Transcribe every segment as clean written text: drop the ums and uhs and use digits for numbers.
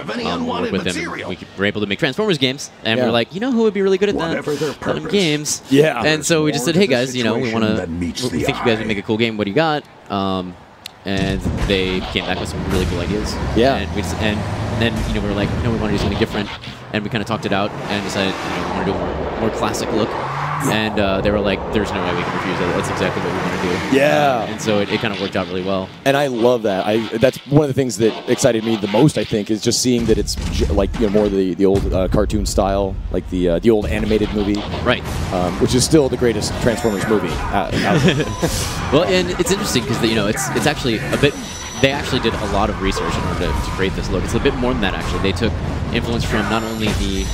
work with him. We were able to make Transformers games, and we were like, you know who would be really good at that? Let them games. Yeah. And so we just said, hey guys, we think you guys would make a cool game. What do you got? And they came back with some really cool ideas. Yeah. And then we were like, we want to do something different, and we kind of talked it out and decided we want to do a more classic look. And they were like, there's no way we can refuse that. That's exactly what we want to do. Yeah. And so it kind of worked out really well. And I love that. That's one of the things that excited me the most, I think, is just seeing that it's like more the old cartoon style, like the old animated movie. Right. Which is still the greatest Transformers movie out there. Well, and it's interesting because it's actually a bit. They actually did a lot of research in order to create this look. It's a bit more than that, actually. They took influence from not only the...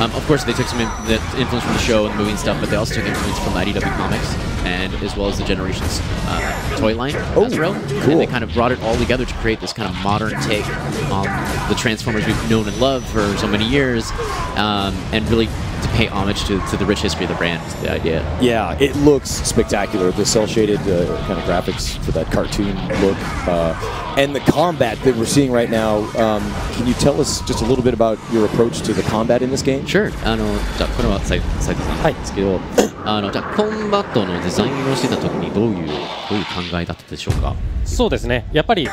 of course, they took some influence from the show and the movie and stuff, but they also took influence from the IDW comics, and as well as the Generations toy line, Hasbro. Cool. And they kind of brought it all together to create this kind of modern take on the Transformers we've known and loved for so many years, and really to pay homage to the rich history of the brand, is the idea. Yeah, it looks spectacular. The cel-shaded kind of graphics for that cartoon look. And the combat that we're seeing right now, can you tell us just a little bit about your approach to the combat in this game? Sure. じゃあこれは斉藤さんなんですけど、じゃあコンバットのデザインをしてた時にどういう考えだったでしょうか？そうですね。やっぱりト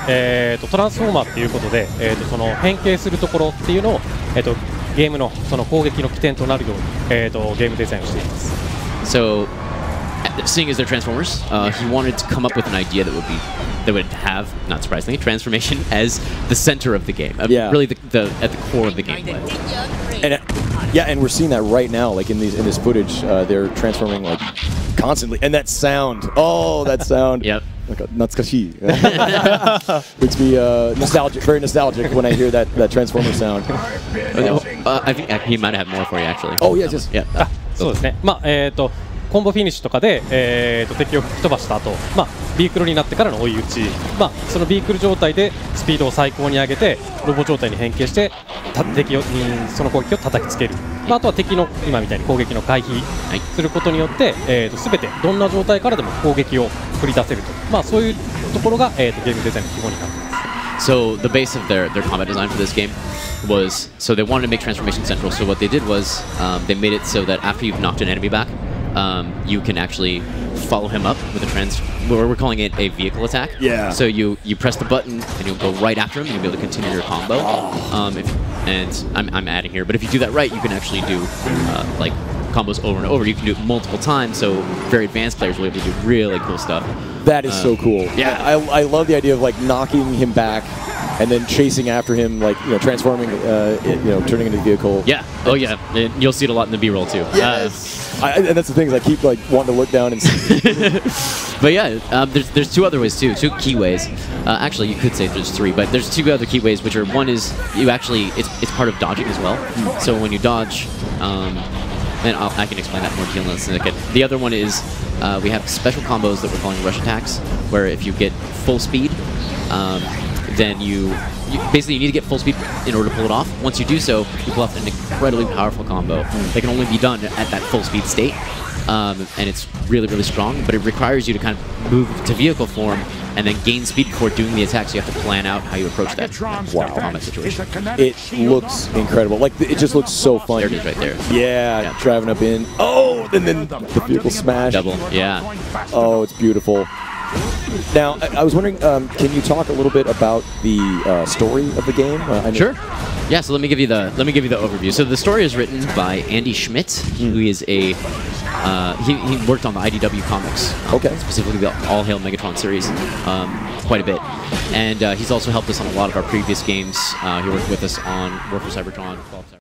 ランスフォーマーっていうことで、その変形するところっていうのをゲームのその攻撃の起点となるようにゲームデザインをしています。So, seeing as they're Transformers, he wanted to come up with an idea that would have, not surprisingly, transformation as the center of the game. Really, at the core of the gameplay. And we're seeing that right now, like in this footage, they're transforming like constantly, and that sound. Oh, that sound. Yep. Natsukashi. Makes me nostalgic, very nostalgic when I hear that Transformer sound. I think he might have more for you, actually. Oh, yeah, just... Yeah. そうですね。コンボフィニッシュとかで、敵を吹き飛ばした後、ビークルになってからの追い打ち、そのビークル状態でスピードを最高に上げてロボ状態に変形して敵にその攻撃を叩きつける、あとは敵の今みたいに攻撃の回避することによって、全てどんな状態からでも攻撃を繰り出せると、そういうところが、ゲームデザインの基本になっています。So the base of their combat design for this game was, so they wanted to make transformation central. So what they did was they made it so that after you've knocked an enemy back, you can actually follow him up with we're calling it a vehicle attack. Yeah. So you press the button and you'll go right after him and you'll be able to continue your combo. And I'm adding here, but if you do that right, you can actually do like combos over and over. You can do it multiple times, so very advanced players will be able to do really cool stuff. That is so cool. Yeah. I love the idea of like knocking him back and then chasing after him, like transforming, turning into the vehicle. Yeah. Oh yeah. And you'll see it a lot in the B-roll too. Yes. And that's the thing, is I keep like wanting to look down and see. But yeah, there's two other ways too, two key ways. Actually, you could say there's three, but there's two other key ways, which are, one is you actually it's part of dodging as well. So when you dodge, and I can explain that more detail in a second. The other one is we have special combos that we're calling rush attacks, where if you get full speed, then you basically need to get full speed in order to pull it off. Once you do so, you pull off an incredibly powerful combo that can only be done at that full speed state. And it's really, really strong, but it requires you to kind of move to vehicle form and then gain speed before doing the attack, so you have to plan out how you approach that combat situation. It looks incredible. Like, it just looks so fun. There it is right there. Yeah, driving up in. Oh, and then the vehicle smash. Double, yeah. Oh, it's beautiful. Now, I was wondering, can you talk a little bit about the story of the game? Sure. Yeah, so let me give you the overview. So the story is written by Andy Schmidt, who is a he worked on the IDW comics, specifically the All Hail Megatron series, quite a bit, and he's also helped us on a lot of our previous games. He worked with us on War for Cybertron.